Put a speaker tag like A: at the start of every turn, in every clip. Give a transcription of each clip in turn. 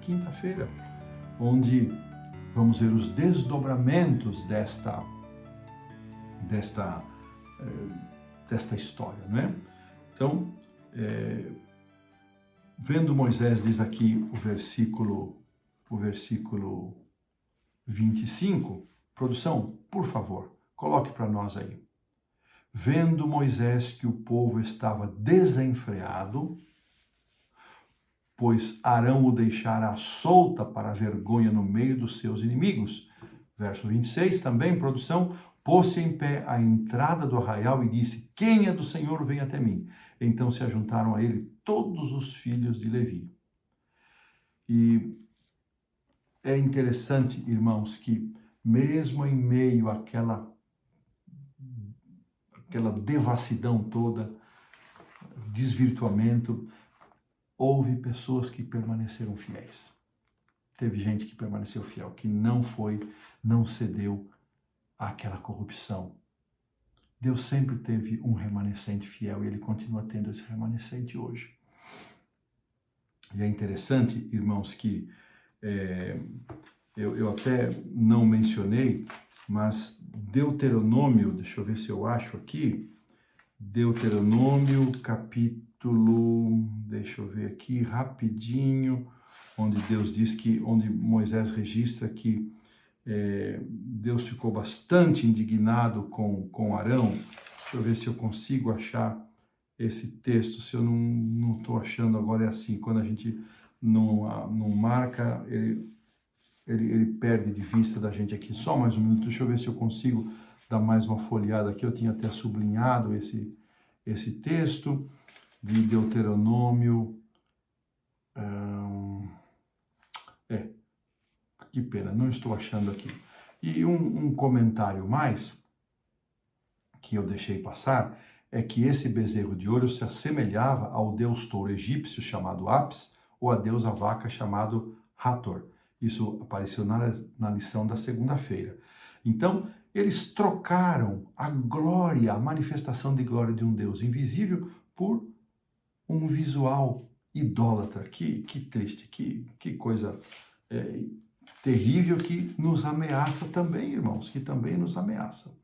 A: quinta-feira, onde vamos ver os desdobramentos desta história, não é? Então, vendo Moisés, diz aqui o versículo 25, produção, por favor, coloque para nós aí. Vendo Moisés que o povo estava desenfreado, pois Arão o deixara solta para a vergonha no meio dos seus inimigos. Verso 26, também, produção, pôs-se em pé à entrada do arraial e disse: quem é do Senhor, vem até mim. Então se ajuntaram a ele todos os filhos de Levi. E é interessante, irmãos, que mesmo em meio àquela devassidão toda, desvirtuamento, houve pessoas que permaneceram fiéis. Teve gente que permaneceu fiel, que não cedeu àquela corrupção. Deus sempre teve um remanescente fiel e Ele continua tendo esse remanescente hoje. E é interessante, irmãos, que eu até não mencionei, mas Deuteronômio, deixa eu ver se eu acho aqui, Deuteronômio capítulo, deixa eu ver aqui rapidinho, onde Deus diz que, onde Moisés registra que Deus ficou bastante indignado com Arão. Deixa eu ver se eu consigo achar esse texto. Se eu não estou achando agora, é assim, quando a gente não marca, ele perde de vista da gente aqui. Só mais um minuto, deixa eu ver se eu consigo dar mais uma folheada aqui. Eu tinha até sublinhado esse texto de Deuteronômio. Que pena, não estou achando aqui. E um comentário mais que eu deixei passar é que esse bezerro de ouro se assemelhava ao deus touro egípcio chamado Apis ou a deusa vaca chamado Hathor. Isso apareceu na lição da segunda-feira. Então, eles trocaram a glória, a manifestação de glória de um Deus invisível por um visual idólatra. Que triste, que coisa terrível que nos ameaça também, irmãos, que também nos ameaça.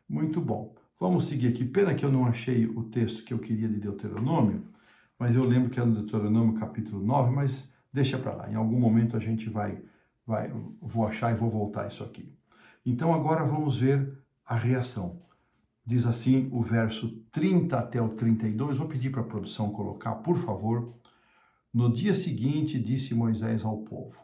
A: Muito bom. Vamos seguir aqui. Pena que eu não achei o texto que eu queria de Deuteronômio, mas eu lembro que é no Deuteronômio capítulo 9, mas deixa para lá. Em algum momento a gente vou achar e vou voltar isso aqui. Então agora vamos ver a reação. Diz assim o verso 30 até o 32. Vou pedir para a produção colocar, por favor. No dia seguinte disse Moisés ao povo.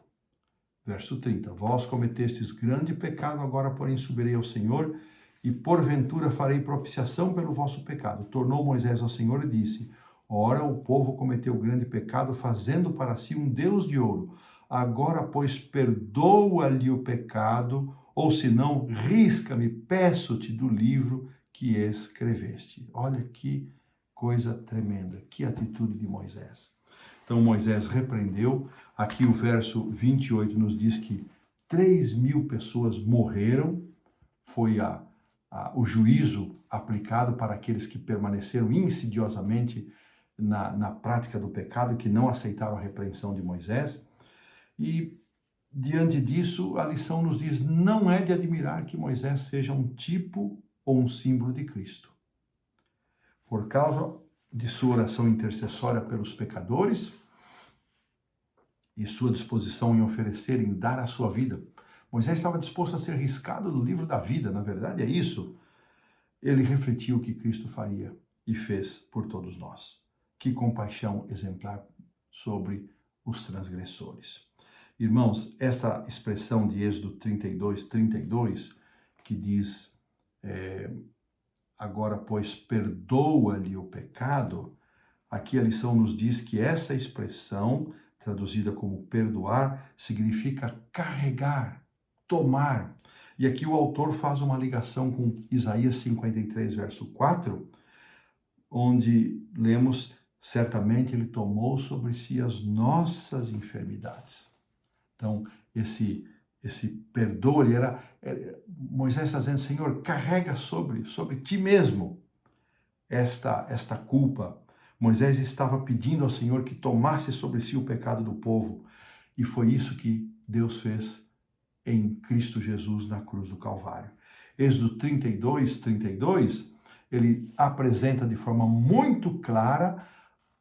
A: Verso 30. Vós cometestes grande pecado, agora porém subirei ao Senhor e porventura farei propiciação pelo vosso pecado. Tornou Moisés ao Senhor e disse: ora, o povo cometeu grande pecado, fazendo para si um Deus de ouro. Agora, pois, perdoa-lhe o pecado, ou se não, risca-me, peço-te do livro que escreveste. Olha que coisa tremenda, que atitude de Moisés. Então Moisés repreendeu. Aqui o verso 28 nos diz que 3.000 pessoas morreram. Foi o juízo aplicado para aqueles que permaneceram insidiosamente na prática do pecado, que não aceitaram a repreensão de Moisés. E diante disso, a lição nos diz: não é de admirar que Moisés seja um tipo ou um símbolo de Cristo. Por causa de sua oração intercessória pelos pecadores e sua disposição em oferecer, em dar a sua vida. Moisés estava disposto a ser riscado do livro da vida, na verdade é isso. Ele refletiu o que Cristo faria e fez por todos nós. Que compaixão exemplar sobre os transgressores. Irmãos, essa expressão de Êxodo 32, que diz, agora pois perdoa-lhe o pecado, aqui a lição nos diz que essa expressão, traduzida como perdoar, significa carregar, tomar. E aqui o autor faz uma ligação com Isaías 53, verso 4, onde lemos: certamente ele tomou sobre si as nossas enfermidades. Então, esse perdoa, Moisés está dizendo: Senhor, carrega sobre ti mesmo esta culpa. Moisés estava pedindo ao Senhor que tomasse sobre si o pecado do povo. E foi isso que Deus fez em Cristo Jesus na cruz do Calvário. Êxodo 32, 32, ele apresenta de forma muito clara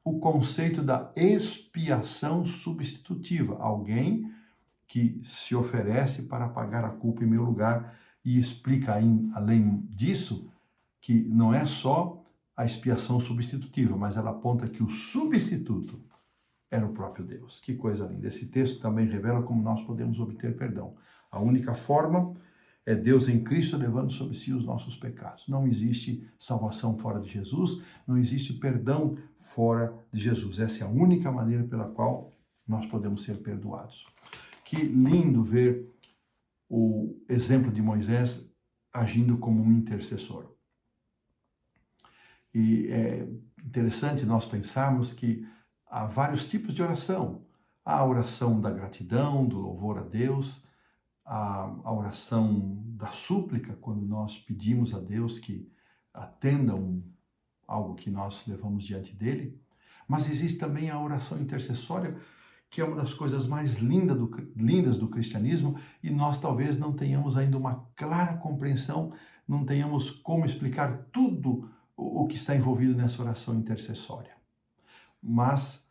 A: o conceito da expiação substitutiva. Alguém que se oferece para pagar a culpa em meu lugar, e explica além disso que não é só a expiação substitutiva, mas ela aponta que o substituto era o próprio Deus. Que coisa linda. Esse texto também revela como nós podemos obter perdão. A única forma é Deus em Cristo levando sobre si os nossos pecados. Não existe salvação fora de Jesus, não existe perdão fora de Jesus. Essa é a única maneira pela qual nós podemos ser perdoados. Que lindo ver o exemplo de Moisés agindo como um intercessor. E é interessante nós pensarmos que há vários tipos de oração. Há a oração da gratidão, do louvor a Deus, a oração da súplica, quando nós pedimos a Deus que atenda algo que nós levamos diante dele. Mas existe também a oração intercessória, que é uma das coisas mais lindas do cristianismo, e nós talvez não tenhamos ainda uma clara compreensão, não tenhamos como explicar tudo o que está envolvido nessa oração intercessória. Mas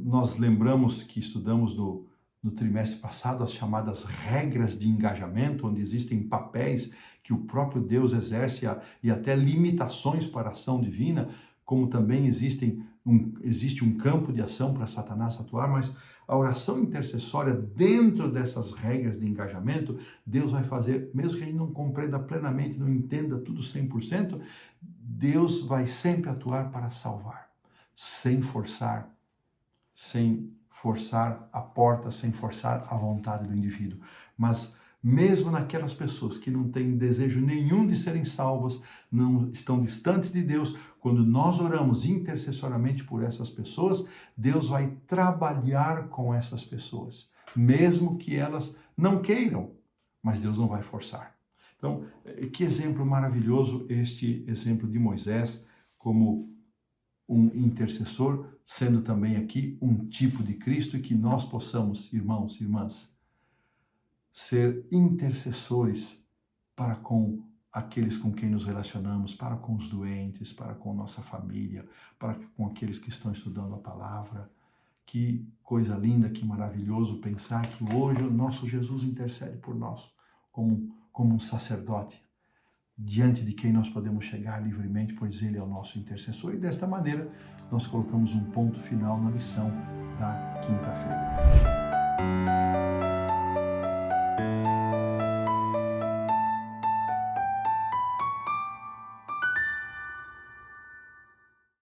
A: nós lembramos que estudamos no trimestre passado as chamadas regras de engajamento, onde existem papéis que o próprio Deus exerce e até limitações para a ação divina, como também existe um campo de ação para Satanás atuar, mas a oração intercessória, dentro dessas regras de engajamento, Deus vai fazer, mesmo que a gente não compreenda plenamente, não entenda tudo 100%, Deus vai sempre atuar para salvar, sem forçar a porta, sem forçar a vontade do indivíduo. Mas mesmo naquelas pessoas que não têm desejo nenhum de serem salvas, não estão distantes de Deus, quando nós oramos intercessoriamente por essas pessoas, Deus vai trabalhar com essas pessoas, mesmo que elas não queiram, mas Deus não vai forçar. Então, que exemplo maravilhoso este exemplo de Moisés como um intercessor, sendo também aqui um tipo de Cristo, e que nós possamos, irmãos e irmãs, ser intercessores para com aqueles com quem nos relacionamos, para com os doentes, para com nossa família, para com aqueles que estão estudando a palavra. Que coisa linda, que maravilhoso pensar que hoje o nosso Jesus intercede por nós, como um sacerdote, diante de quem nós podemos chegar livremente, pois Ele é o nosso intercessor. E desta maneira, nós colocamos um ponto final na lição da quinta-feira.